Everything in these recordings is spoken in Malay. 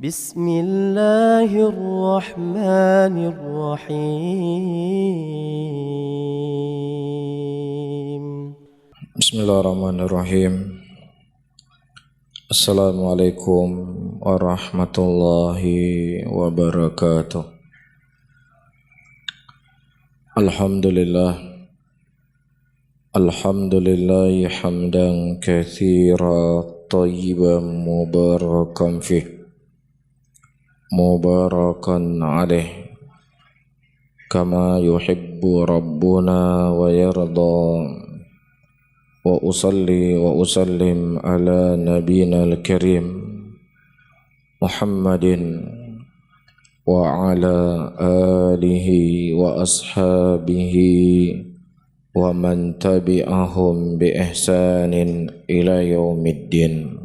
بسم الله الرحمن الرحيم بسم الله الرحمن الرحيم. Assalamualaikum warahmatullahi wabarakatuh. Alhamdulillah hamdan katsira tayyiban mubarakan fih, mubarakan alaih, kama yuhibbu rabbuna wa yarda. Wa usalli wa usallim ala nabiyina al-karim Muhammadin wa ala alihi wa ashabihi wa man tabi'ahum bi ihsanin ila yaumiddin.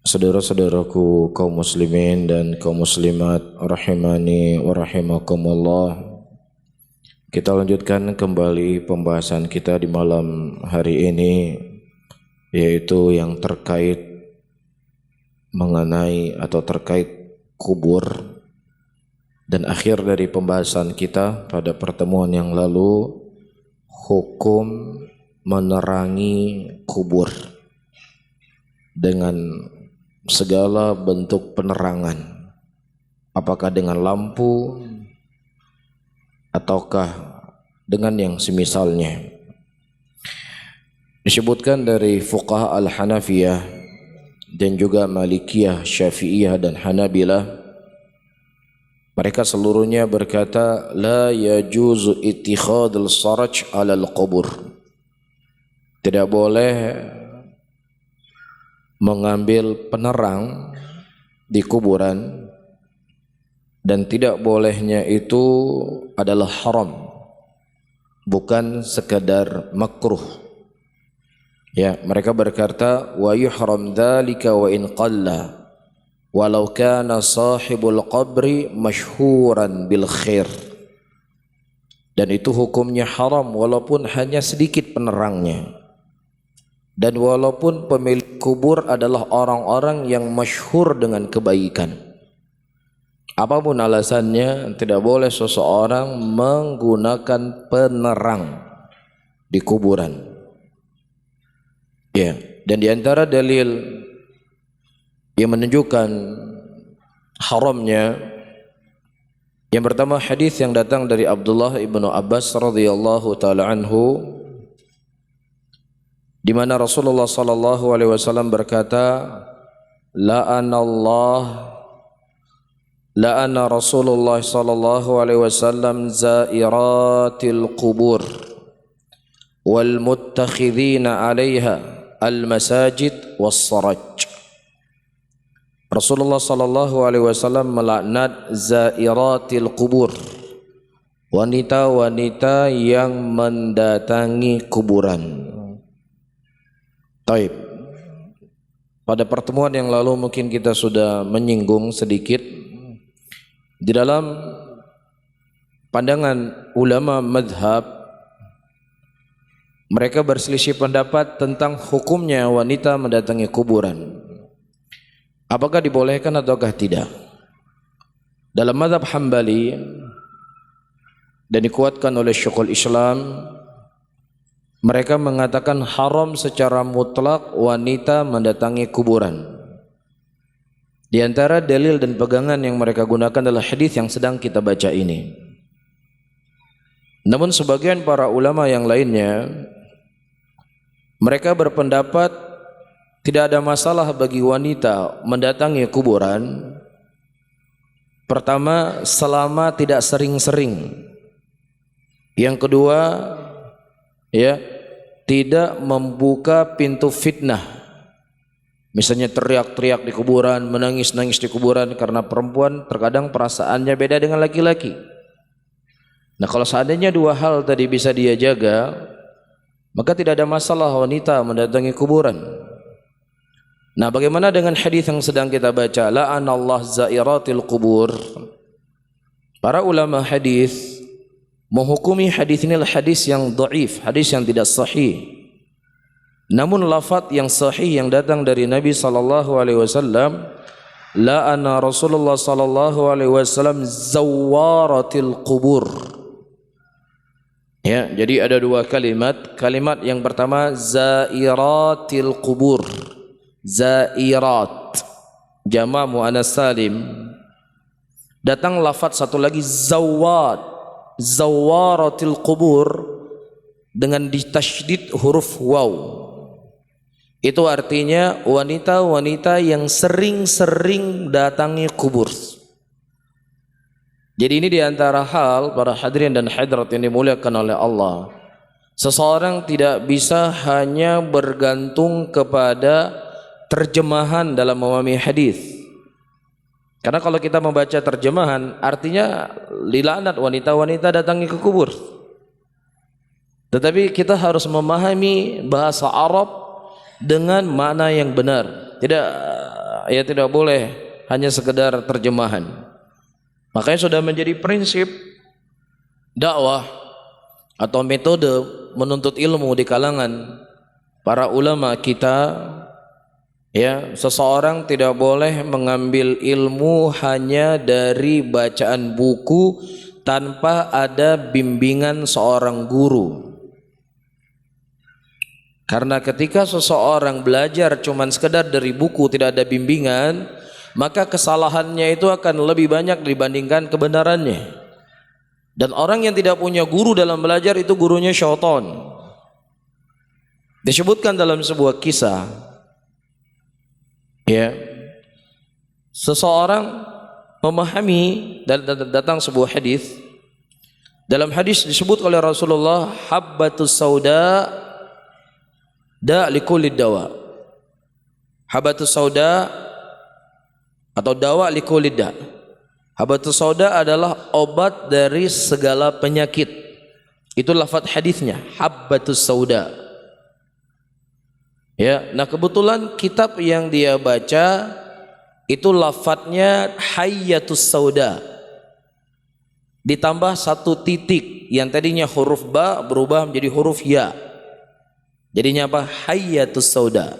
Saudara-saudaraku kaum muslimin dan kaum muslimat rahimani wa rahimakumullah, kita lanjutkan kembali pembahasan kita di malam hari ini, yaitu yang terkait mengenai atau terkait kubur. Dan akhir dari pembahasan kita pada pertemuan yang lalu, hukum menerangi kubur dengan segala bentuk penerangan, apakah dengan lampu ataukah dengan yang semisalnya. Disebutkan dari fuqaha al-Hanafiyah dan juga Malikiyah, Syafi'iyah dan Hanabilah, mereka seluruhnya berkata la yajuzu ittikhadul saraj 'alal qubur. Tidak boleh mengambil penerang di kuburan, dan tidak bolehnya itu adalah haram, bukan sekadar makruh. Ya, mereka berkata wa yuhram dzalika wa in qalla walau kana sahibul qabri masyhuran bil khair. Dan itu hukumnya haram walaupun hanya sedikit penerangnya, dan walaupun pemilik kubur adalah orang-orang yang masyhur dengan kebaikan. Apapun alasannya, tidak boleh seseorang menggunakan penerang di kuburan. Ya, dan di antara dalil yang menunjukkan haramnya, yang pertama hadis yang datang dari Abdullah ibnu Abbas radhiyallahu taala anhu, di mana Rasulullah sallallahu alaihi wasallam berkata, la'ana Rasulullah sallallahu alaihi wasallam zairatil qubur wal muttakhidhina 'alaiha al masajid was saraj. Rasulullah sallallahu alaihi wasallam melaknat zairatil qubur, wanita-wanita yang mendatangi kuburan. Taib. Pada pertemuan yang lalu mungkin kita sudah menyinggung sedikit di dalam pandangan ulama madhab, mereka berselisih pendapat tentang hukumnya wanita mendatangi kuburan. Apakah dibolehkan ataukah tidak? Dalam madhab Hambali, dan dikuatkan oleh Syekhul Islam, mereka mengatakan haram secara mutlak wanita mendatangi kuburan. Di antara dalil dan pegangan yang mereka gunakan adalah hadis yang sedang kita baca ini. Namun sebagian para ulama yang lainnya, mereka berpendapat tidak ada masalah bagi wanita mendatangi kuburan. Pertama, selama tidak sering-sering. Yang kedua, ya, tidak membuka pintu fitnah. Misalnya teriak-teriak di kuburan, menangis-nangis di kuburan, karena perempuan terkadang perasaannya beda dengan laki-laki. Nah, kalau seandainya dua hal tadi bisa dia jaga, maka tidak ada masalah wanita mendatangi kuburan. Nah, bagaimana dengan hadis yang sedang kita baca, la'anallah zairatil qubur? Para ulama hadis menghukumi hadis ini adalah hadis yang dhaif, hadis yang tidak sahih. Namun lafaz yang sahih yang datang dari Nabi sallallahu alaihi wasallam la'ana Rasulullah sallallahu alaihi wasallam zawaratil qubur. Ya, jadi ada dua kalimat. Kalimat yang pertama zairatil qubur. Zairat jama' muannas salim. Datang lafaz satu lagi zawat, zawaratil qubur dengan ditasydid huruf waw. Itu artinya wanita-wanita yang sering-sering datangi kubur. Jadi ini diantara hal para hadirin dan hadirat yang dimuliakan oleh Allah. Seseorang tidak bisa hanya bergantung kepada terjemahan dalam memahami hadis. Karena kalau kita membaca terjemahan, artinya dilaknat wanita-wanita datangi ke kubur. Tetapi kita harus memahami bahasa Arab dengan makna yang benar. Tidak boleh hanya sekedar terjemahan. Makanya sudah menjadi prinsip dakwah atau metode menuntut ilmu di kalangan para ulama kita. Ya, seseorang tidak boleh mengambil ilmu hanya dari bacaan buku tanpa ada bimbingan seorang guru. Karena ketika seseorang belajar cuman sekedar dari buku, tidak ada bimbingan, maka kesalahannya itu akan lebih banyak dibandingkan kebenarannya. Dan orang yang tidak punya guru dalam belajar itu gurunya syaitan. Disebutkan dalam sebuah kisah, ya, seseorang memahami dan datang sebuah hadis. Dalam hadis disebut oleh Rasulullah, habbatus sauda da likulli dawa. Habbatus sauda atau dawa likulli da. Habbatus sauda adalah obat dari segala penyakit. Itu lafaz hadisnya, habbatus sauda. Ya, nah kebetulan kitab yang dia baca itu lafadznya hayyatus sauda. Ditambah satu titik yang tadinya huruf ba berubah menjadi huruf ya. Jadinya apa? Hayyatus sauda.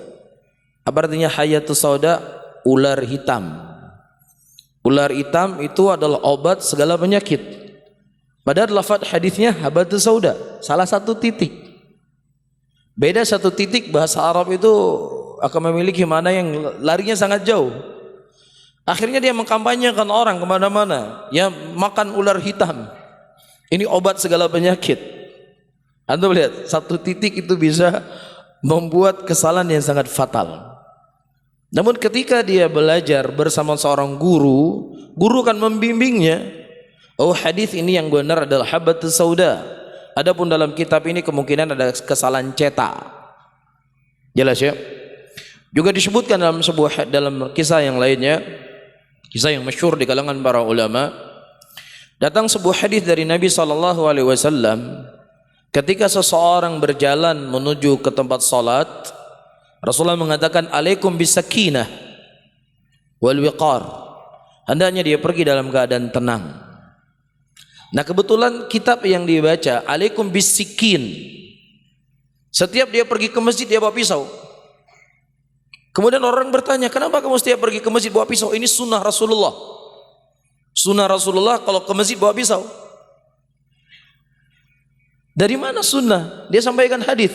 Apa artinya hayyatus sauda? Ular hitam. Ular hitam itu adalah obat segala penyakit. Padahal lafaz hadisnya habbatus sauda, salah satu titik. Beda satu titik, bahasa Arab itu akan memiliki makna yang larinya sangat jauh. Akhirnya dia mengkampanyekan orang kemana-mana, ya, makan ular hitam. Ini obat segala penyakit. Antum lihat, satu titik itu bisa membuat kesalahan yang sangat fatal. Namun ketika dia belajar bersama seorang guru, guru akan membimbingnya. Oh, hadis ini yang benar adalah habbatus sauda. Adapun dalam kitab ini kemungkinan ada kesalahan cetak. Jelas ya? Juga disebutkan dalam kisah yang lainnya, kisah yang masyhur di kalangan para ulama. Datang sebuah hadis dari Nabi sallallahu alaihi wasallam, ketika seseorang berjalan menuju ke tempat salat, Rasulullah mengatakan alaikum bisakinah wal wiqar. Hendaknya dia pergi dalam keadaan tenang. Nah, kebetulan kitab yang dibaca alaikum bisikin. Setiap dia pergi ke masjid dia bawa pisau. Kemudian orang bertanya, kenapa kamu setiap pergi ke masjid bawa pisau? Ini sunnah Rasulullah. Sunnah Rasulullah kalau ke masjid bawa pisau. Dari mana sunnah? Dia sampaikan hadis.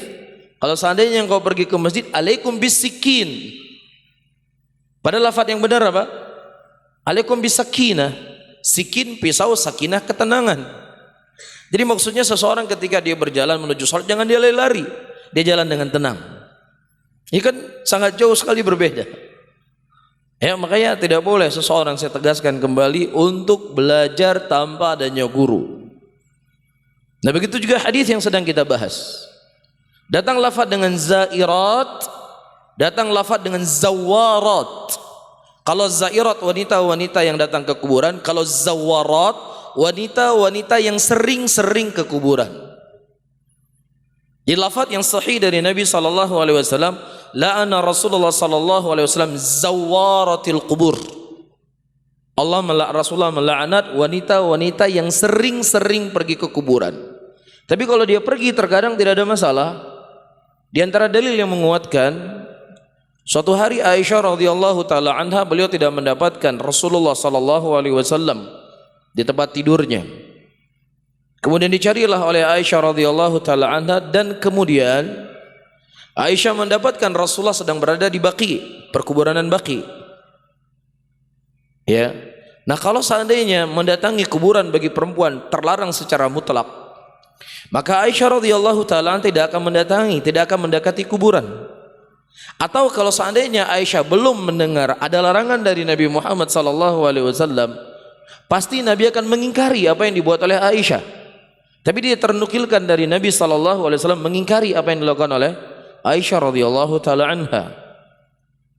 Kalau seandainya engkau pergi ke masjid, alaikum bisikin. Padahal lafaz yang benar apa? Alaikum bisakinah. Sikin pisau, sakinah ketenangan. Jadi maksudnya seseorang ketika dia berjalan menuju salat jangan dia lari-lari. Dia jalan dengan tenang. Ini kan sangat jauh sekali berbeda. Ya, makanya tidak boleh seseorang, saya tegaskan kembali, untuk belajar tanpa adanya guru. Nah, begitu juga hadis yang sedang kita bahas. Datang lafaz dengan zairat, datang lafaz dengan zawarat. Kalau zairat wanita-wanita yang datang ke kuburan, kalau zawarat wanita-wanita yang sering-sering ke kuburan. Di lafaz yang sahih dari Nabi sallallahu alaihi wasallam, la'ana Rasulullah sallallahu alaihi wasallam zawaratil qubur. Rasulullah melaknat wanita-wanita yang sering-sering pergi ke kuburan. Tapi kalau dia pergi terkadang tidak ada masalah. Di antara dalil yang menguatkan Suatu hari Aisyah radhiyallahu taala anha, beliau tidak mendapatkan Rasulullah sallallahu alaihi wasallam di tempat tidurnya. Kemudian dicarilah oleh Aisyah radhiyallahu taala anha, dan kemudian Aisyah mendapatkan Rasulullah sedang berada di Baqi, perkuburan Baqi. Ya. Nah, kalau seandainya mendatangi kuburan bagi perempuan terlarang secara mutlak, maka Aisyah radhiyallahu taala anha tidak akan mendatangi, tidak akan mendekati kuburan. Atau kalau seandainya Aisyah belum mendengar ada larangan dari Nabi Muhammad sallallahu alaihi wasallam, pasti Nabi akan mengingkari apa yang dibuat oleh Aisyah. Tapi dia ternukilkan dari Nabi sallallahu alaihi wasallam mengingkari apa yang dilakukan oleh Aisyah radhiyallahu taala anha.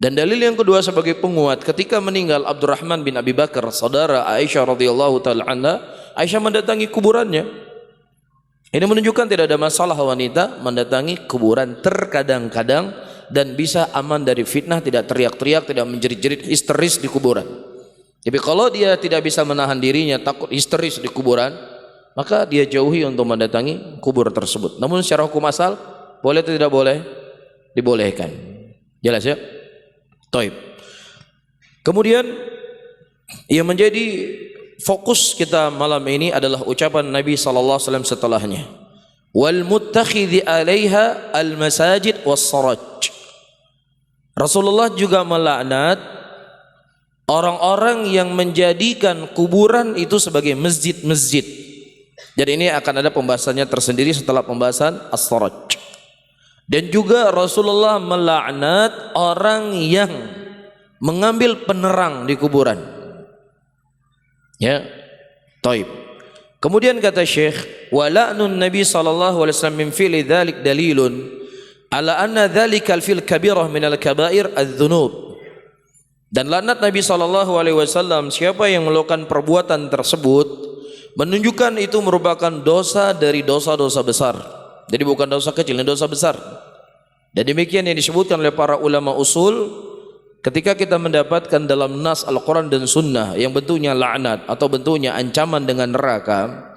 Dan dalil yang kedua sebagai penguat, ketika meninggal Abdurrahman bin Abi Bakar, saudara Aisyah radhiyallahu taala anha, Aisyah mendatangi kuburannya. Ini menunjukkan tidak ada masalah wanita mendatangi kuburan terkadang-kadang dan bisa aman dari fitnah, tidak teriak-teriak, tidak menjerit-jerit histeris di kuburan. Tapi kalau dia tidak bisa menahan dirinya, takut histeris di kuburan, maka dia jauhi untuk mendatangi kubur tersebut. Namun secara hukum asal, boleh atau tidak boleh? Dibolehkan. Jelas ya? Taib. Kemudian yang menjadi fokus kita malam ini adalah ucapan Nabi sallallahu alaihi wasallam setelahnya. Wal muttakhidhi 'alaiha al-masajid was-saraj. Rasulullah juga melaknat orang-orang yang menjadikan kuburan itu sebagai masjid-masjid. Jadi ini akan ada pembahasannya tersendiri setelah pembahasan as-saraj. Dan juga Rasulullah melaknat orang yang mengambil penerang di kuburan. Ya, taib. Kemudian kata Syekh, wa la'nun Nabi sallallahu alaihi wasallam min fi'li dzalik dalilun ala anna dzalika al-fil kabirah min al-kaba'ir adz-dzunub. Dan laknat Nabi sallallahu alaihi wasallam, siapa yang melakukan perbuatan tersebut, menunjukkan itu merupakan dosa dari dosa-dosa besar. Jadi bukan dosa kecil, ini dosa besar. Dan demikian yang disebutkan oleh para ulama usul ketika kita mendapatkan dalam nas Al-Quran dan Sunnah yang bentuknya laknat atau bentuknya ancaman dengan neraka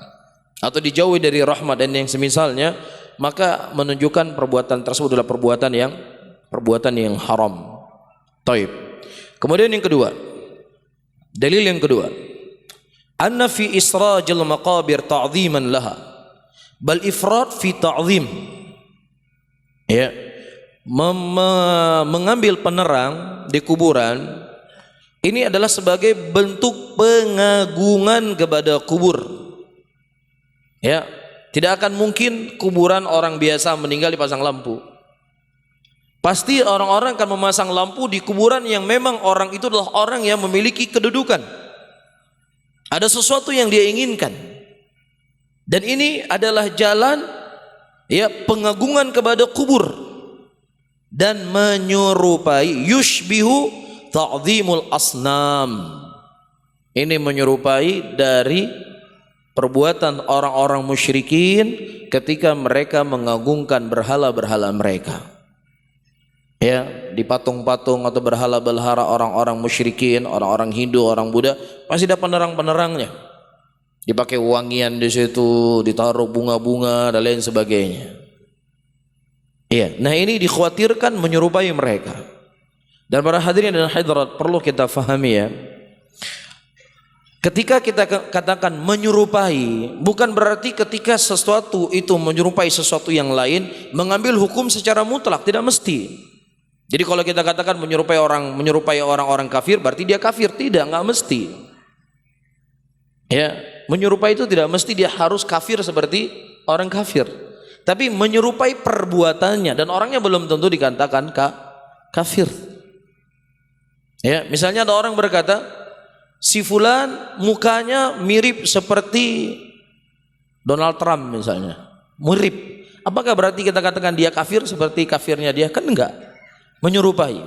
atau dijauhi dari rahmat dan yang semisalnya, maka menunjukkan perbuatan tersebut adalah perbuatan yang haram. Taib. Kemudian yang kedua, dalil yang kedua, anna fi israjil maqabir ta'ziman laha bal ifrat fi ta'zim. Ya, mengambil penerang di kuburan ini adalah sebagai bentuk pengagungan kepada kubur. Ya, tidak akan mungkin kuburan orang biasa meninggal dipasang lampu. Pasti orang-orang akan memasang lampu di kuburan yang memang orang itu adalah orang yang memiliki kedudukan. Ada sesuatu yang dia inginkan. Dan ini adalah jalan ya pengagungan kepada kubur dan menyerupai yushbihu ta'zimul asnam. Ini menyerupai dari perbuatan orang-orang musyrikin ketika mereka mengagungkan berhala-berhala mereka. Ya, di patung-patung atau berhala-berhala orang-orang musyrikin, orang-orang Hindu, orang Buddha, pasti ada penerang-penerangnya. Dipakai wangian di situ, ditaruh bunga-bunga dan lain sebagainya. Iya, nah ini dikhawatirkan menyerupai mereka. Dan para hadirin dan hadirat perlu kita fahami ya. Ketika kita katakan menyerupai, bukan berarti ketika sesuatu itu menyerupai sesuatu yang lain mengambil hukum secara mutlak, tidak mesti. Jadi kalau kita katakan menyerupai orang-orang kafir, berarti dia kafir, tidak, enggak mesti. Ya, menyerupai itu tidak mesti dia harus kafir seperti orang kafir. Tapi menyerupai perbuatannya dan orangnya belum tentu dikatakan kafir. Ya, misalnya ada orang berkata, si fulan mukanya mirip seperti Donald Trump misalnya, mirip. Apakah berarti kita katakan dia kafir seperti kafirnya dia? Kan enggak. Menyerupai.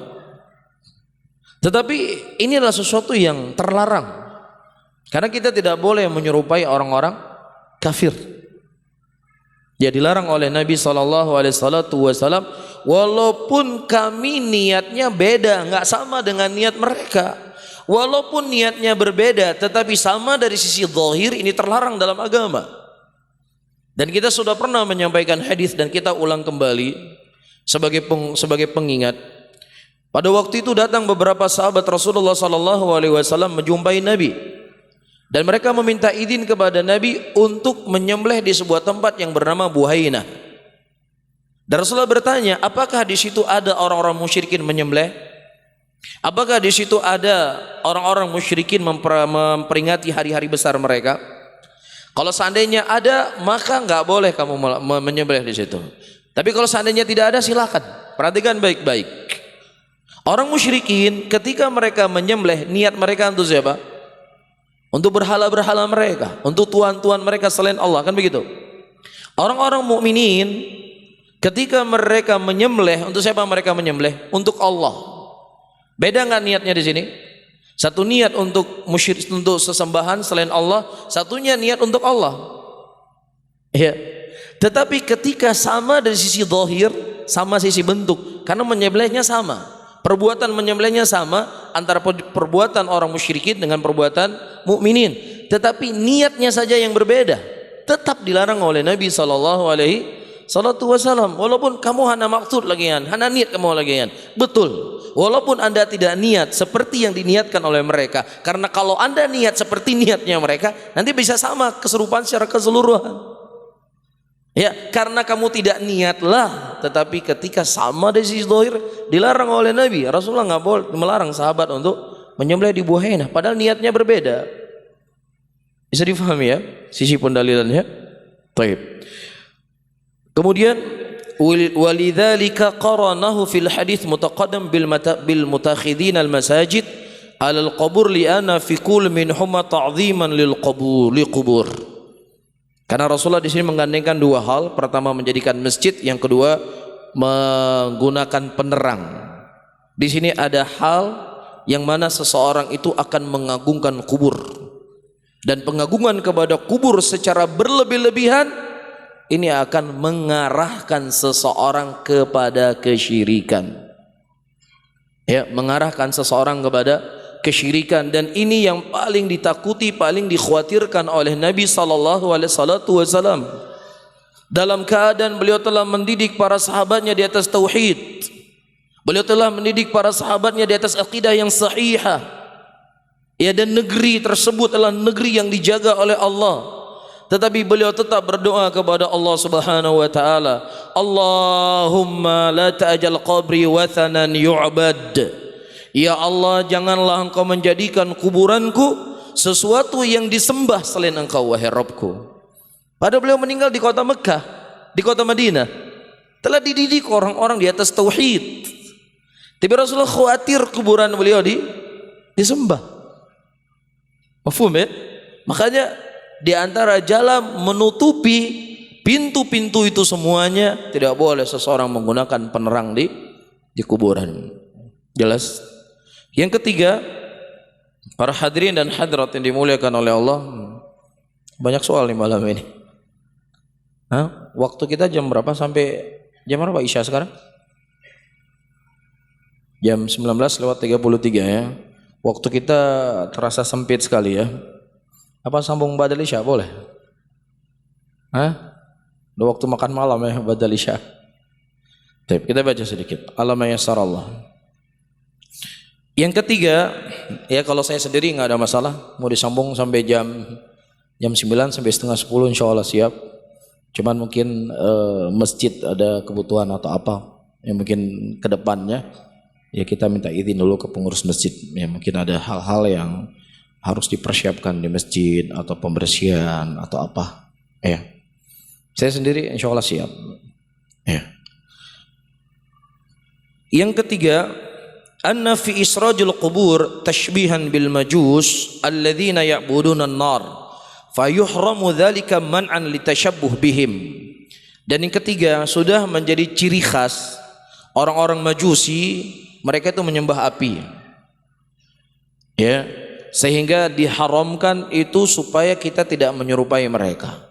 Tetapi ini adalah sesuatu yang terlarang. Karena kita tidak boleh menyerupai orang-orang kafir. Ya, dilarang oleh Nabi SAW, walaupun kami niatnya beda, enggak sama dengan niat mereka. Walaupun niatnya berbeda, tetapi sama dari sisi zahir, ini terlarang dalam agama. Dan kita sudah pernah menyampaikan hadis dan kita ulang kembali sebagai pengingat. Pada waktu itu datang beberapa sahabat Rasulullah sallallahu alaihi wasallam menjumpai Nabi dan mereka meminta izin kepada Nabi untuk menyembelih di sebuah tempat yang bernama Buhainah. Dan Rasulullah bertanya, apakah di situ ada orang-orang musyrikin menyembelih? Apakah di situ ada orang-orang musyrikin memperingati hari-hari besar mereka? Kalau seandainya ada, maka nggak boleh kamu menyembelih di situ. Tapi kalau seandainya tidak ada, silakan. Perhatikan baik-baik. Orang musyrikin ketika mereka menyembelih, niat mereka untuk siapa? Untuk berhala-berhala mereka, untuk tuan-tuan mereka selain Allah, kan begitu? Orang-orang mukminin ketika mereka menyembelih, untuk siapa mereka menyembelih? Untuk Allah. Beda nggak niatnya di sini? Satu niat untuk musyrik, untuk sesembahan selain Allah, satunya niat untuk Allah. Ya. Tetapi ketika sama dari sisi zahir, sama sisi bentuk, karena menyembelihnya sama. Perbuatan menyembelihnya sama antara perbuatan orang musyrikin dengan perbuatan mukminin, tetapi niatnya saja yang berbeda. Tetap dilarang oleh Nabi sallallahu alaihi wasallam. Walaupun kamu hana maksud lagian, hana niat kamu lagian. Betul. Walaupun Anda tidak niat seperti yang diniatkan oleh mereka, karena kalau Anda niat seperti niatnya mereka, nanti bisa sama keserupaan secara keseluruhan. Ya, karena kamu tidak niatlah, tetapi ketika sama dari sisi zahir dilarang oleh Nabi. Rasulullah nggak boleh melarang sahabat untuk menyembelih di Buhainah, padahal niatnya berbeda. Bisa difahami ya sisi pendalilannya? Baik. Kemudian walidzalika qaranahu fil hadits mutaqaddam bil mutakhidin al masajid ala al qubur li anna fi kull minhuma ta'dhiman lil qubur. Karena Rasulullah di sini menggandengkan dua hal. Pertama menjadikan masjid, yang kedua menggunakan penerang. Di sini ada hal yang mana seseorang itu akan mengagungkan kubur, dan pengagungan kepada kubur secara berlebih-lebihan ini akan mengarahkan seseorang kepada kesyirikan. Ya, mengarahkan seseorang kepada kesyirikan, dan ini yang paling ditakuti, paling dikhawatirkan oleh Nabi sallallahu alaihi wasallam. Dalam keadaan beliau telah mendidik para sahabatnya di atas tauhid, beliau telah mendidik para sahabatnya di atas akidah yang sahihah. Ya, dan negeri tersebut adalah negeri yang dijaga oleh Allah. Tetapi beliau tetap berdoa kepada Allah Subhanahu wa taala, Allahumma la ta'jal qabri wathanan yu'bad. Ya Allah, janganlah engkau menjadikan kuburanku sesuatu yang disembah selain engkau, wahai Rabbku. Pada beliau meninggal di kota Mekah, di kota Madinah, telah dididik orang-orang di atas tauhid. Tapi Rasulullah khawatir kuburan beliau disembah. Mafhum ya? Makanya di antara jalan menutupi pintu-pintu itu semuanya, tidak boleh seseorang menggunakan penerang di kuburan. Jelas? Yang ketiga, para hadirin dan hadirat yang dimuliakan oleh Allah, banyak soal nih malam ini. Waktu kita jam berapa sampai jam berapa Isya sekarang? Jam 19:33 ya. Waktu kita terasa sempit sekali ya. Apa sambung badal Isya boleh? Udah waktu makan malam ya, badal Isya. Baik, kita baca sedikit. Alam yassarallah. Yang ketiga, ya kalau saya sendiri nggak ada masalah, mau disambung sampai jam 9 sampai setengah 10 insya Allah siap. Cuman mungkin masjid ada kebutuhan atau apa, yang mungkin ke depannya ya kita minta izin dulu ke pengurus masjid. Ya mungkin ada hal-hal yang harus dipersiapkan di masjid atau pembersihan atau apa. Ya, saya sendiri insya Allah siap. Ya. Yang ketiga, anna fi israjil qubur tashbihan bil majus alladzina ya'buduna an-nar fayuhramu dzalika man'an litashabbuh bihim. Dan yang ketiga, sudah menjadi ciri khas orang-orang Majusi, mereka itu menyembah api. Ya, sehingga diharamkan itu supaya kita tidak menyerupai mereka.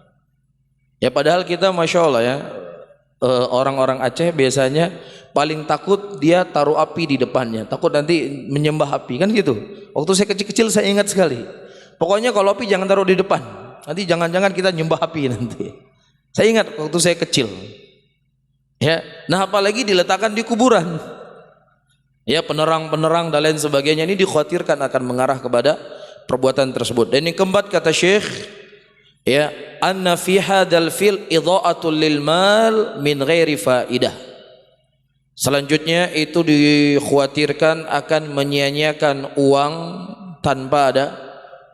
Ya padahal kita Masya Allah ya, orang-orang Aceh biasanya paling takut dia taruh api di depannya, takut nanti menyembah api, kan gitu. Waktu saya kecil-kecil saya ingat sekali, pokoknya kalau api jangan taruh di depan, nanti jangan-jangan kita nyembah api nanti. Saya ingat waktu saya kecil ya. Nah apalagi diletakkan di kuburan ya penerang-penerang dan lain sebagainya, ini dikhawatirkan akan mengarah kepada perbuatan tersebut. Dan yang keempat kata Syekh, ya, anna fi hadzal fil idha'atul lil mal min ghairi faidah. Selanjutnya itu dikhawatirkan akan menyia-nyiakan uang tanpa ada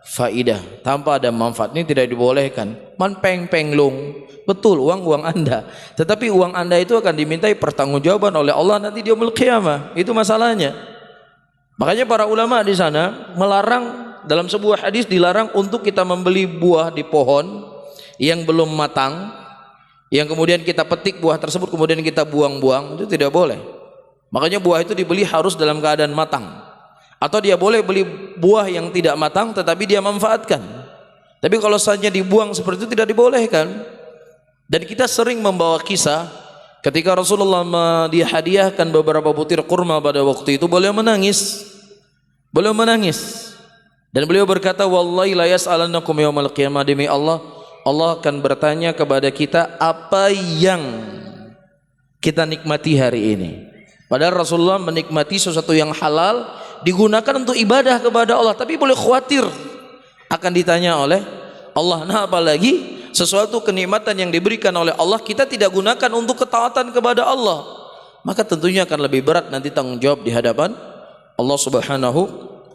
faidah, tanpa ada manfaat. Ini tidak dibolehkan. Man peng-penglung, betul uang Anda, tetapi uang Anda itu akan dimintai pertanggungjawaban oleh Allah nanti di yaumul qiyamah. Itu masalahnya. Makanya para ulama di sana melarang, dalam sebuah hadis dilarang untuk kita membeli buah di pohon yang belum matang, yang kemudian kita petik buah tersebut kemudian kita buang-buang, itu tidak boleh. Makanya buah itu dibeli harus dalam keadaan matang. Atau dia boleh beli buah yang tidak matang tetapi dia manfaatkan. Tapi kalau saja dibuang seperti itu tidak dibolehkan. Dan kita sering membawa kisah ketika Rasulullah dihadiahkan beberapa butir kurma pada waktu itu, beliau menangis. Beliau menangis. Dan beliau berkata, wallahi la yas'alannakum yaumal qiyamah, demi Allah, Allah akan bertanya kepada kita apa yang kita nikmati hari ini. Padahal Rasulullah menikmati sesuatu yang halal, digunakan untuk ibadah kepada Allah, tapi boleh khawatir akan ditanya oleh Allah. Nah, apalagi sesuatu kenikmatan yang diberikan oleh Allah kita tidak gunakan untuk ketaatan kepada Allah, maka tentunya akan lebih berat nanti tanggung jawab di hadapan Allah Subhanahu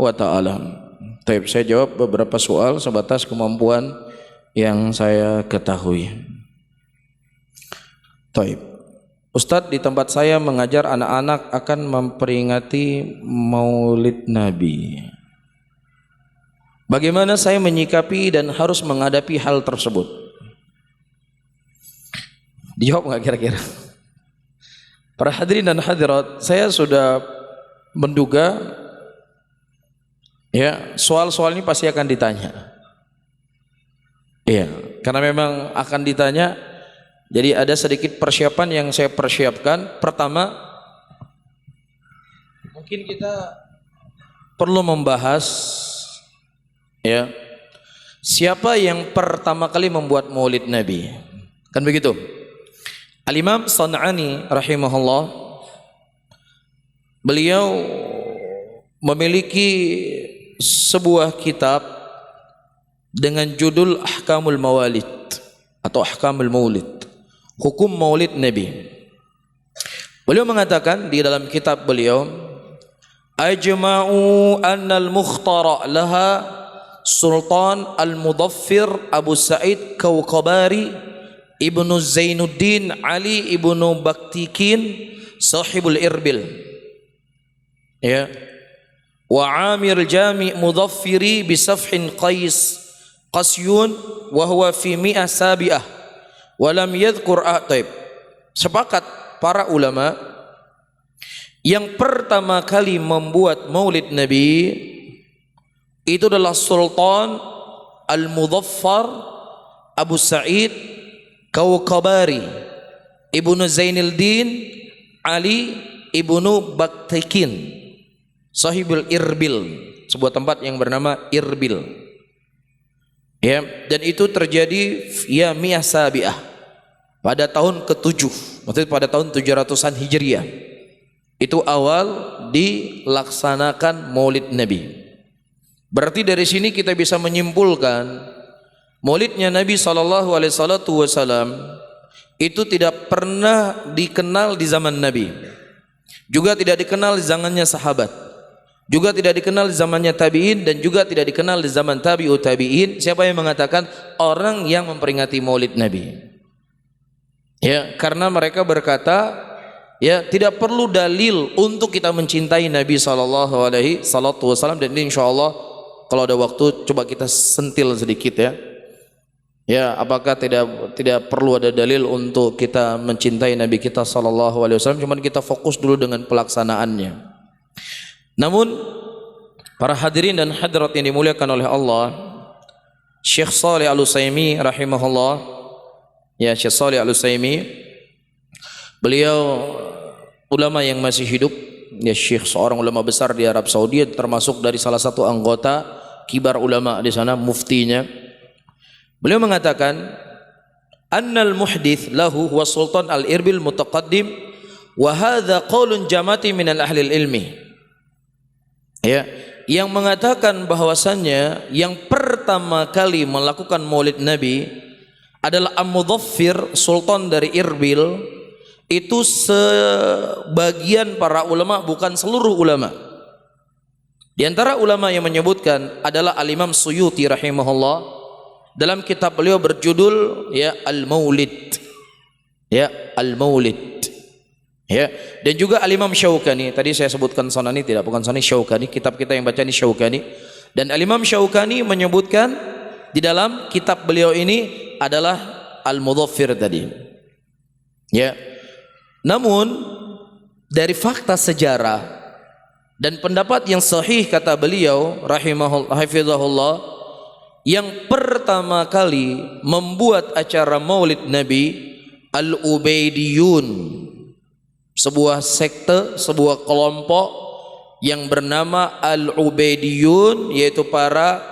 wa taala. Baik, saya jawab beberapa soal sebatas kemampuan yang saya ketahui. Baik. Ustadz, di tempat saya mengajar anak-anak akan memperingati Maulid Nabi. Bagaimana saya menyikapi dan harus menghadapi hal tersebut? Dijawab nggak kira-kira? Para hadirin dan hadirat, saya sudah menduga ya soal-soal ini pasti akan ditanya. Iya, karena memang akan ditanya. Jadi ada sedikit persiapan yang saya persiapkan. Pertama, mungkin kita perlu membahas ya, siapa yang pertama kali membuat Maulid Nabi. Kan begitu? Al-Imam San'ani rahimahullah, beliau memiliki sebuah kitab dengan judul Ahkamul Mawalid atau Ahkamul Maulid, hukum Maulid Nabi. Beliau mengatakan di dalam kitab beliau, ajma'u annal mukhtara laha Sultan al-Mudaffir Abu Sa'id Kawkabari Ibnu Zainuddin Ali Ibnu Baktikin Sahibul Irbil, ya, wa Amir Jami' Mudaffiri bisafhin Qais Qasyun wa huwa fi mi'ah sabi'ah walam yadhkur taib. Sepakat para ulama yang pertama kali membuat Maulid Nabi itu adalah Sultan Al-Mudaffar Abu Sa'id Kawkabari Ibnu Zainuddin Ali Ibnu Baktikin Sahibul Irbil, sebuah tempat yang bernama Irbil. Ya, dan itu terjadi ya mi'ah sabi'ah pada tahun ke-7, maksudnya pada tahun 700-an Hijriah. Itu awal dilaksanakan Maulid Nabi. Berarti dari sini kita bisa menyimpulkan Maulidnya Nabi SAW itu tidak pernah dikenal di zaman Nabi, juga tidak dikenal di zamannya sahabat, juga tidak dikenal di zamannya tabi'in, dan juga tidak dikenal di zaman tabi'ut tabi'in. Siapa yang mengatakan? Orang yang memperingati Maulid Nabi. Ya, karena mereka berkata, ya, tidak perlu dalil untuk kita mencintai Nabi SAW. Dan ini insyaallah kalau ada waktu coba kita sentil sedikit ya. Ya, apakah tidak perlu ada dalil untuk kita mencintai Nabi kita SAW? Cuman kita fokus dulu dengan pelaksanaannya. Namun para hadirin dan hadirat yang dimuliakan oleh Allah, Syekh Shalih Al-Utsaimin rahimahullah, ya, Syekh Shalih Al-Utsaimin, beliau ulama yang masih hidup, ya, Syekh, seorang ulama besar di Arab Saudi, termasuk dari salah satu anggota kibar ulama di sana, muftinya. Beliau mengatakan, annal muhdits lahu huwa Sultan al-Irbil mutaqaddim wa hadza qaulun jamati min al-ahli al-ilmi. ya, yang mengatakan bahwasannya yang pertama kali melakukan Maulid Nabi adalah Am-Mudhaffir, sultan dari Irbil. Itu sebagian para ulama, bukan seluruh ulama. Di antara ulama yang menyebutkan adalah Al-Imam Suyuti rahimahullah dalam kitab beliau berjudul ya Al-Maulid. Ya, Al-Maulid. Ya, dan juga Al-Imam Syaukani. Tadi saya sebutkan Sanani, tidak, bukan Sanani, Syaukani. Kitab kita yang baca ini Syaukani. Dan Al-Imam Syaukani menyebutkan di dalam kitab beliau ini adalah Al-Mudhaffir tadi. Ya. Namun dari fakta sejarah dan pendapat yang sahih kata beliau hafizahullah, yang pertama kali membuat acara Maulid Nabi Al-Ubaidiyun, sebuah sekte, sebuah kelompok yang bernama Al-Ubaidiyun, yaitu para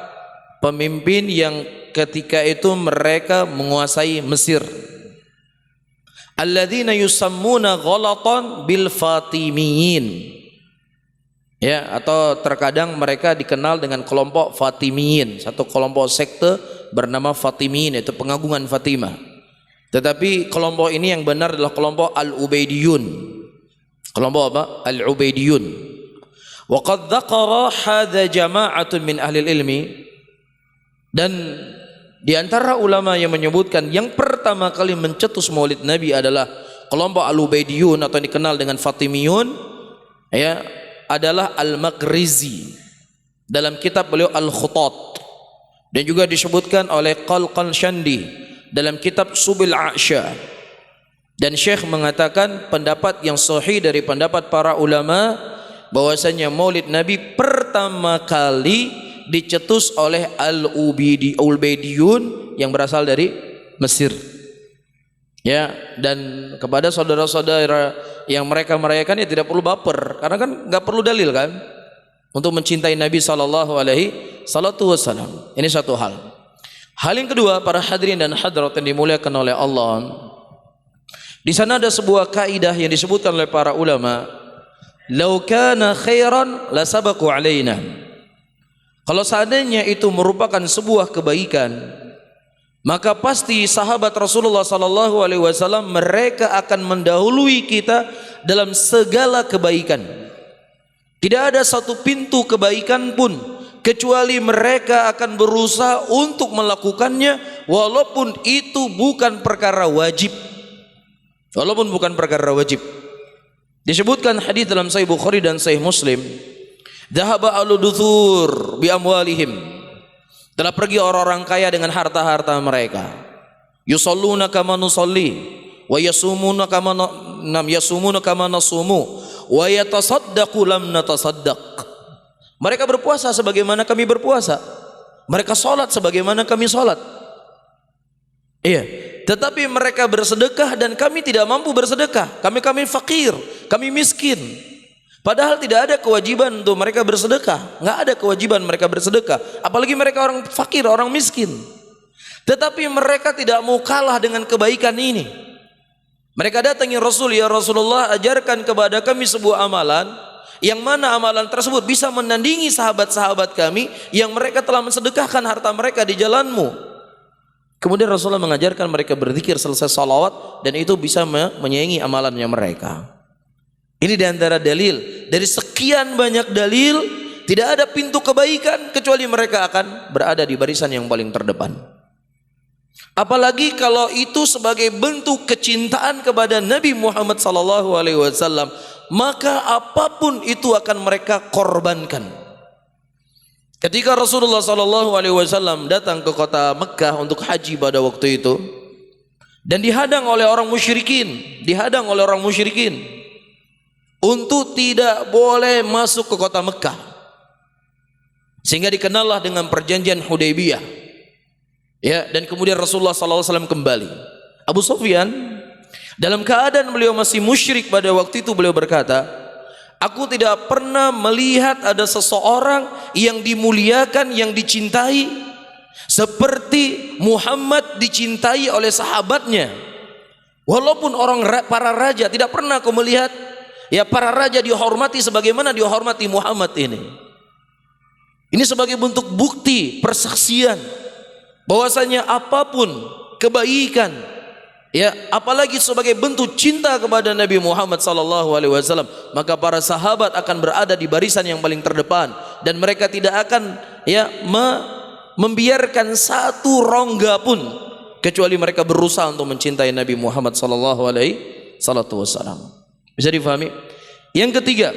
pemimpin yang ketika itu mereka menguasai Mesir. Alladzina yusammuna ghalatan bil Fatimiyin. Ya, atau terkadang mereka dikenal dengan kelompok Fatimiyin, satu kelompok sekte bernama Fatimiyin, yaitu pengagungan Fatimah. Tetapi kelompok ini yang benar adalah kelompok Al-Ubaidiyun. Kelompok apa? Al-Ubaidiyun. Wa qad dzakara hadza jama'atun min ahli ilmi, dan di antara ulama yang menyebutkan yang pertama kali mencetus Maulid Nabi adalah kelompok Al-Ubaidiyun atau dikenal dengan Fatimiyun, ya, adalah Al-Maghrizi dalam kitab beliau Al-Khutat, dan juga disebutkan oleh Qalqanshandi dalam kitab Subil A'sya. Dan Syekh mengatakan pendapat yang sahih dari pendapat para ulama bahwasanya Maulid Nabi pertama kali dicetus oleh Al-Ubaidiyun yang berasal dari Mesir. Ya, dan kepada saudara-saudara yang mereka merayakan, ya tidak perlu baper, karena kan nggak perlu dalil kan untuk mencintai Nabi sallallahu alaihi wasallam. Ini satu hal. Hal yang kedua, para hadirin dan hadirat yang dimuliakan oleh Allah, di sana ada sebuah kaidah yang disebutkan oleh para ulama, "Lau kana khairan la sabaqu alaina." Kalau seandainya itu merupakan sebuah kebaikan, maka pasti sahabat Rasulullah sallallahu alaihi wasallam mereka akan mendahului kita dalam segala kebaikan. Tidak ada satu pintu kebaikan pun kecuali mereka akan berusaha untuk melakukannya, walaupun itu bukan perkara wajib. Walaupun bukan perkara wajib. Disebutkan hadis dalam Sahih Bukhari dan Sahih Muslim, "Dhahaba al-duthur bi amwalihim." Telah pergi orang-orang kaya dengan harta-harta mereka. "Yusalluna kama nusalli wa yasumuna kama nasumu wa yatasaddaqu lam natasaddaq." Mereka berpuasa sebagaimana kami berpuasa. Mereka salat sebagaimana kami salat. Iya, tetapi mereka bersedekah dan kami tidak mampu bersedekah. Kami fakir, kami miskin. Padahal tidak ada kewajiban untuk mereka bersedekah. Enggak ada kewajiban mereka bersedekah. Apalagi mereka orang fakir, orang miskin. Tetapi mereka tidak mau kalah dengan kebaikan ini. Mereka datangi Rasul, "Ya Rasulullah, ajarkan kepada kami sebuah amalan, yang mana amalan tersebut bisa menandingi sahabat-sahabat kami yang mereka telah mensedekahkan harta mereka di jalanmu." Kemudian Rasulullah mengajarkan mereka berzikir selesai salawat, dan itu bisa menyaingi amalannya mereka. Ini diantara dalil. Dari sekian banyak dalil, tidak ada pintu kebaikan kecuali mereka akan berada di barisan yang paling terdepan. Apalagi kalau itu sebagai bentuk kecintaan kepada Nabi Muhammad SAW, maka apapun itu akan mereka korbankan. Ketika Rasulullah SAW datang ke kota Mekah untuk haji pada waktu itu, dan dihadang oleh orang musyrikin, untuk tidak boleh masuk ke kota Mekah, sehingga dikenallah dengan perjanjian Hudaybiyah. Ya, dan kemudian Rasulullah SAW kembali. Abu Sufyan dalam keadaan beliau masih musyrik pada waktu itu, beliau berkata, "Aku tidak pernah melihat ada seseorang yang dimuliakan, yang dicintai seperti Muhammad dicintai oleh sahabatnya. Walaupun para raja, tidak pernah aku melihat ya para raja dihormati sebagaimana dihormati Muhammad ini." Ini sebagai bentuk bukti persaksian bahwasanya apapun kebaikan, ya, apalagi sebagai bentuk cinta kepada Nabi Muhammad sallallahu alaihi wasallam, maka para sahabat akan berada di barisan yang paling terdepan dan mereka tidak akan membiarkan satu rongga pun kecuali mereka berusaha untuk mencintai Nabi Muhammad sallallahu alaihi wasallam. Bisa difahami? Yang ketiga,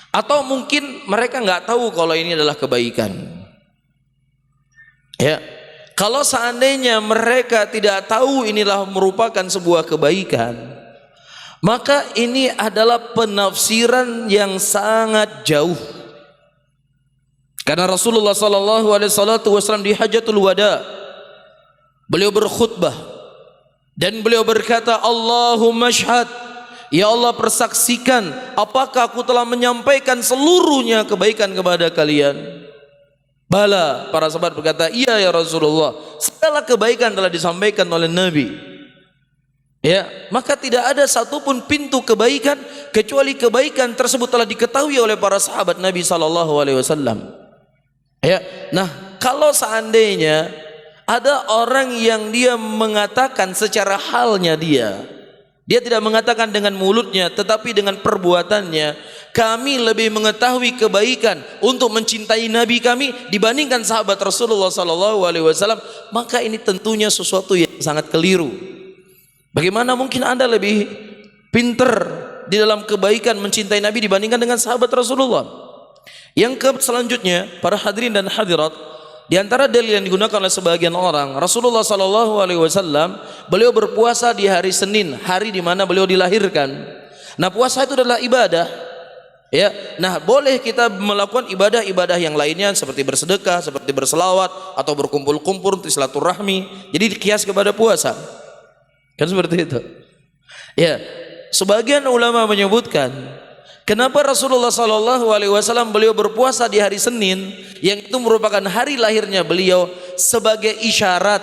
atau mungkin mereka nggak tahu kalau ini adalah kebaikan. Ya, kalau seandainya mereka tidak tahu inilah merupakan sebuah kebaikan, maka ini adalah penafsiran yang sangat jauh. Karena Rasulullah sallallahu alaihi wasallam di Hajjatul Wada, beliau berkhutbah dan beliau berkata, Allahumma syhad, ya Allah persaksikan, apakah aku telah menyampaikan seluruhnya kebaikan kepada kalian? Bala, para sahabat berkata, iya ya Rasulullah, segala kebaikan telah disampaikan oleh Nabi. Ya, maka tidak ada satupun pintu kebaikan kecuali kebaikan tersebut telah diketahui oleh para sahabat Nabi sallallahu alaihi wasallam. Ya, nah kalau seandainya ada orang yang dia mengatakan secara halnya dia tidak mengatakan dengan mulutnya tetapi dengan perbuatannya, kami lebih mengetahui kebaikan untuk mencintai Nabi kami dibandingkan sahabat Rasulullah sallallahu alaihi wasallam, maka ini tentunya sesuatu yang sangat keliru. Bagaimana mungkin Anda lebih pintar di dalam kebaikan mencintai Nabi dibandingkan dengan sahabat Rasulullah? Yang selanjutnya, para hadirin dan hadirat, di antara dalil yang digunakan oleh sebagian orang, Rasulullah sallallahu alaihi wasallam beliau berpuasa di hari Senin, hari di mana beliau dilahirkan. Nah, puasa itu adalah ibadah. Ya, nah boleh kita melakukan ibadah-ibadah yang lainnya seperti bersedekah, seperti berselawat atau berkumpul-kumpul untuk silaturahmi. Jadi dikias kepada puasa. Kan seperti itu. Ya, sebagian ulama menyebutkan kenapa Rasulullah sallallahu alaihi wasallam beliau berpuasa di hari Senin yang itu merupakan hari lahirnya beliau sebagai isyarat,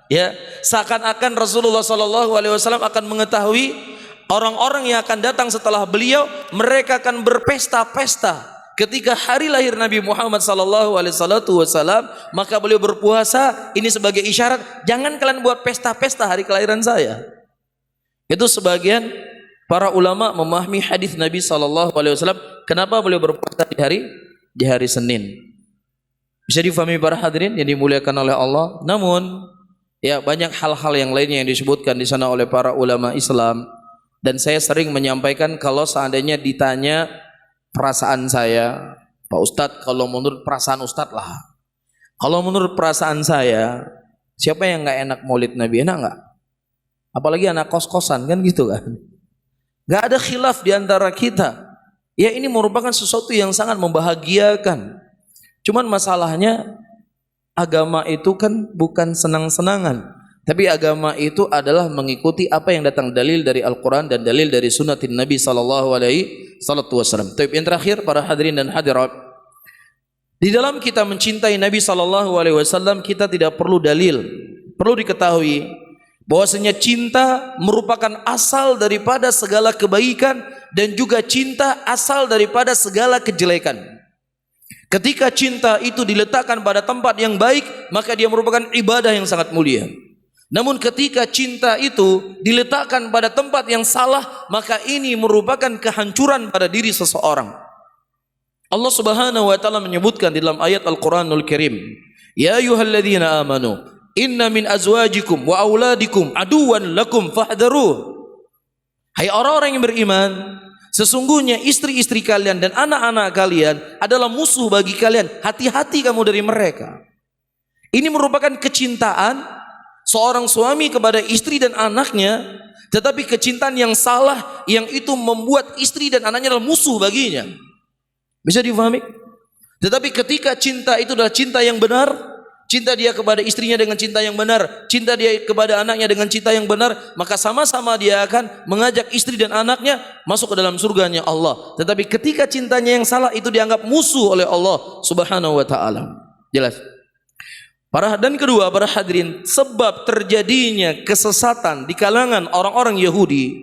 ya, seakan-akan Rasulullah sallallahu alaihi wasallam akan mengetahui orang-orang yang akan datang setelah beliau, mereka akan berpesta-pesta ketika hari lahir Nabi Muhammad sallallahu alaihi wasallam, maka beliau berpuasa ini sebagai isyarat, jangan kalian buat pesta-pesta hari kelahiran saya. Itu sebagian para ulama memahami hadis Nabi sallallahu alaihi wasallam kenapa beliau berpuasa di hari Senin. Bisa difahami para hadirin yang dimuliakan oleh Allah. Namun ya banyak hal-hal yang lainnya yang disebutkan di sana oleh para ulama Islam, dan saya sering menyampaikan kalau seandainya ditanya perasaan saya, Pak Ustadz, kalau menurut perasaan Ustadz lah, kalau menurut perasaan saya, siapa yang nggak enak maulid Nabi? Enak nggak? Apalagi anak kos-kosan kan gitu kan. Gak ada khilaf di antara kita. Ya, ini merupakan sesuatu yang sangat membahagiakan. Cuman masalahnya agama itu kan bukan senang-senangan, tapi agama itu adalah mengikuti apa yang datang dalil dari Al-Quran dan dalil dari sunnatin Nabi sallallahu alaihi wasallam. Tapi yang terakhir, para hadirin dan hadirat, di dalam kita mencintai Nabi sallallahu alaihi wasallam kita tidak perlu dalil. Perlu diketahui bahwasanya cinta merupakan asal daripada segala kebaikan dan juga cinta asal daripada segala kejelekan. Ketika cinta itu diletakkan pada tempat yang baik, maka dia merupakan ibadah yang sangat mulia. Namun ketika cinta itu diletakkan pada tempat yang salah, maka ini merupakan kehancuran pada diri seseorang. Allah Subhanahu wa taala menyebutkan di dalam ayat Al-Qur'anul Karim, ya ayyuhalladzina amanu inna min azwajikum wa auladikum aduwan lakum fahdharuh. Hai orang-orang yang beriman, sesungguhnya istri-istri kalian dan anak-anak kalian adalah musuh bagi kalian. Hati-hati kamu dari mereka. Ini merupakan kecintaan seorang suami kepada istri dan anaknya, tetapi kecintaan yang salah yang itu membuat istri dan anaknya adalah musuh baginya. Bisa difahami? Tetapi ketika cinta itu adalah cinta yang benar, cinta dia kepada istrinya dengan cinta yang benar, cinta dia kepada anaknya dengan cinta yang benar, maka sama-sama dia akan mengajak istri dan anaknya masuk ke dalam surganya Allah. Tetapi ketika cintanya yang salah itu dianggap musuh oleh Allah Subhanahu wa taala. Jelas? Dan kedua, para hadirin, sebab terjadinya kesesatan di kalangan orang-orang Yahudi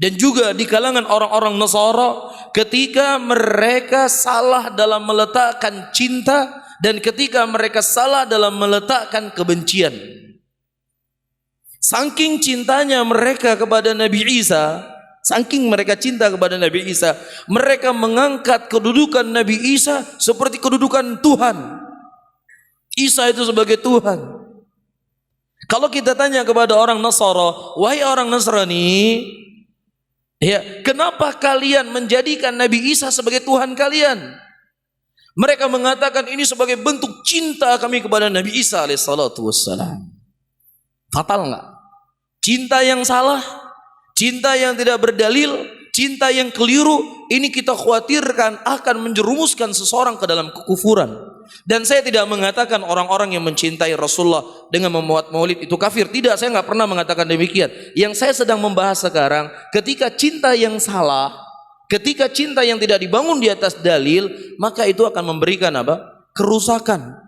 Dan juga di kalangan orang-orang Nasara ketika mereka salah dalam meletakkan cinta dan ketika mereka salah dalam meletakkan kebencian. Saking cintanya mereka kepada Nabi Isa, saking mereka cinta kepada Nabi Isa, mereka mengangkat kedudukan Nabi Isa seperti kedudukan Tuhan. Isa itu sebagai Tuhan. Kalau kita tanya kepada orang Nasara, wahai orang Nasrani, ya, kenapa kalian menjadikan Nabi Isa sebagai Tuhan kalian? Mereka mengatakan ini sebagai bentuk cinta kami kepada Nabi Isa alaihissalatu wassalam. Fatal enggak? Cinta yang salah, cinta yang tidak berdalil, cinta yang keliru, ini kita khawatirkan akan menjerumuskan seseorang ke dalam kekufuran. Dan saya tidak mengatakan orang-orang yang mencintai Rasulullah dengan membuat maulid itu kafir. Tidak, saya nggak pernah mengatakan demikian. Yang saya sedang membahas sekarang, ketika cinta yang salah, ketika cinta yang tidak dibangun di atas dalil, maka itu akan memberikan apa? Kerusakan.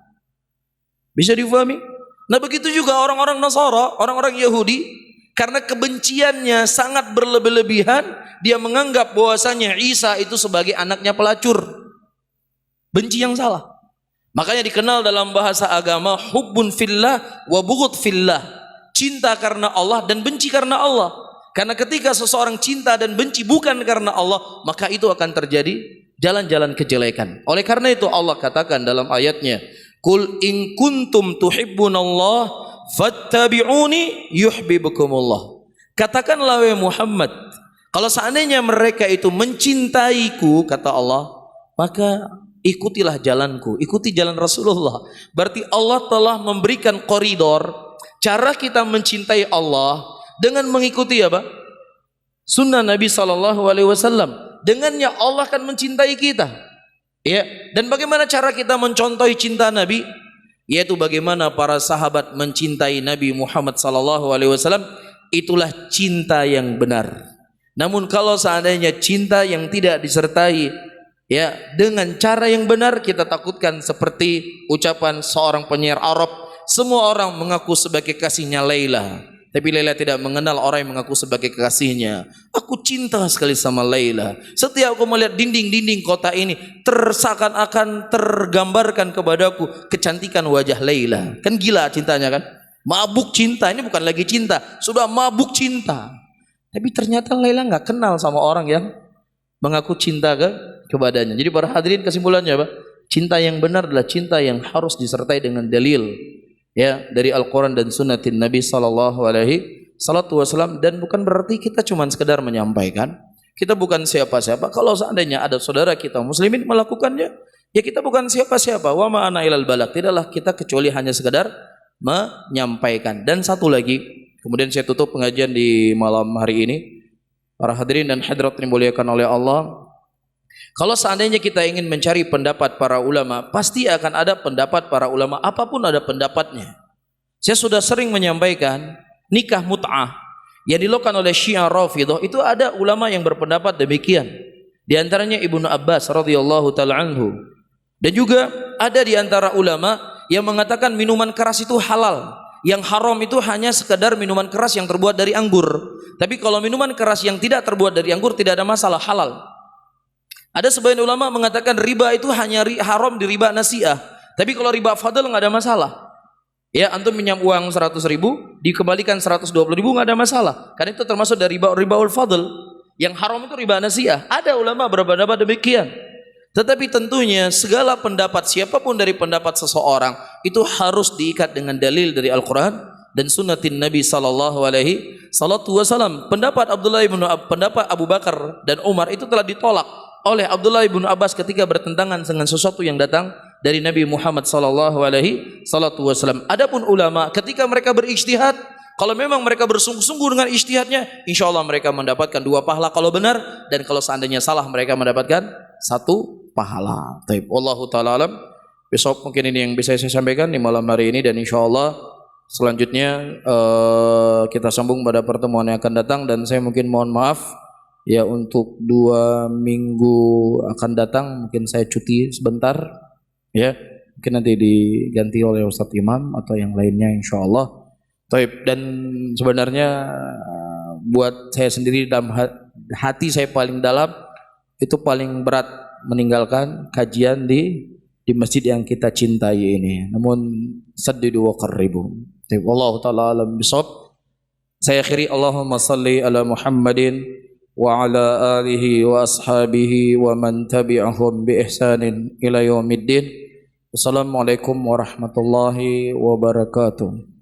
Bisa difahami? Nah begitu juga orang-orang Nasara, orang-orang Yahudi, karena kebenciannya sangat berlebih-lebihan, dia menganggap bahwasanya Isa itu sebagai anaknya pelacur. Benci yang salah. Makanya dikenal dalam bahasa agama hubbun fillah wa bughd fillah. Cinta karena Allah dan benci karena Allah. Karena ketika seseorang cinta dan benci bukan karena Allah, maka itu akan terjadi jalan-jalan kejelekan. Oleh karena itu Allah katakan dalam ayatnya, "Qul in kuntum tuhibbunallah fattabi'uni yuhibbukumullah." Katakanlah wahai Muhammad, kalau seandainya mereka itu mencintaiku, kata Allah, maka ikutilah jalanku, ikuti jalan Rasulullah. Berarti Allah telah memberikan koridor cara kita mencintai Allah dengan mengikuti apa? Sunnah Nabi SAW. Dengannya Allah akan mencintai kita. Ya, dan bagaimana cara kita mencontohi cinta Nabi? Yaitu bagaimana para sahabat mencintai Nabi Muhammad SAW. Itulah cinta yang benar. Namun kalau seandainya cinta yang tidak disertai ya dengan cara yang benar, kita takutkan seperti ucapan seorang penyair Arab, semua orang mengaku sebagai kasihnya Laila, tapi Laila tidak mengenal orang yang mengaku sebagai kekasihnya. Aku cinta sekali sama Laila. Setiap aku melihat dinding-dinding kota ini, terseakan-akan tergambarkan kepadaku kecantikan wajah Laila. Kan gila cintanya kan? Mabuk cinta, ini bukan lagi cinta, sudah mabuk cinta. Tapi ternyata Laila nggak kenal sama orang yang mengaku cinta kepadanya. Jadi para hadirin, kesimpulannya apa? Cinta yang benar adalah cinta yang harus disertai dengan dalil ya dari Al-Quran dan Sunnatin Nabi SAW. Dan bukan berarti kita cuma sekedar menyampaikan. Kita bukan siapa-siapa. Kalau seandainya ada saudara kita muslimin melakukannya, ya kita bukan siapa-siapa. Wa ma ana ilal balagh. Tidaklah kita kecuali hanya sekedar menyampaikan. Dan satu lagi, kemudian saya tutup pengajian di malam hari ini. Para hadirin dan hadirat yang dimuliakan oleh Allah, kalau seandainya kita ingin mencari pendapat para ulama, pasti akan ada pendapat para ulama, apapun ada pendapatnya. Saya sudah sering menyampaikan nikah mut'ah yang dilakukan oleh Syiah Rafidhah, itu ada ulama yang berpendapat demikian. Di antaranya Ibnu Abbas radhiyallahu taala anhu. Dan juga ada di antara ulama yang mengatakan minuman keras itu halal. Yang haram itu hanya sekedar minuman keras yang terbuat dari anggur. Tapi kalau minuman keras yang tidak terbuat dari anggur tidak ada masalah, halal. Ada sebagian ulama mengatakan riba itu hanya haram di riba nasi'ah. Tapi kalau riba fadl nggak ada masalah. Ya, antum pinjam uang 100.000, dikembalikan 120.000 nggak ada masalah. Karena itu termasuk dari ribaul fadl. Yang haram itu riba nasi'ah. Ada ulama berpendapat demikian. Tetapi tentunya segala pendapat, siapapun dari pendapat seseorang, itu harus diikat dengan dalil dari Al-Quran dan sunnatin Nabi SAW. Pendapat pendapat Abu Bakar dan Umar itu telah ditolak oleh Abdullah bin Abbas ketika bertentangan dengan sesuatu yang datang dari Nabi Muhammad SAW. Adapun ulama ketika mereka berijtihad, kalau memang mereka bersungguh-sungguh dengan ijtihadnya, insya Allah mereka mendapatkan 2 pahala kalau benar, dan kalau seandainya salah mereka mendapatkan 1 pahala. Taib. Wallahu ta'ala alam. Besok mungkin ini yang bisa saya sampaikan di malam hari ini, dan insya Allah selanjutnya kita sambung pada pertemuan yang akan datang. Dan saya mungkin mohon maaf ya, untuk 2 minggu akan datang mungkin saya cuti sebentar ya, mungkin nanti diganti oleh Ustadz Imam atau yang lainnya insya Allah. Taib. Dan sebenarnya buat saya sendiri hati saya paling dalam, itu paling berat meninggalkan kajian di masjid yang kita cintai ini. Namun saddidu wa qarribu. Wallahu taala alam bisawab. Saya akhiri, Allahumma salli ala Muhammadin wa ala alihi wa ashabihi wa man tabi'ahum bi ihsanin ila yaumiddin. Wassalamualaikum warahmatullahi wabarakatuh.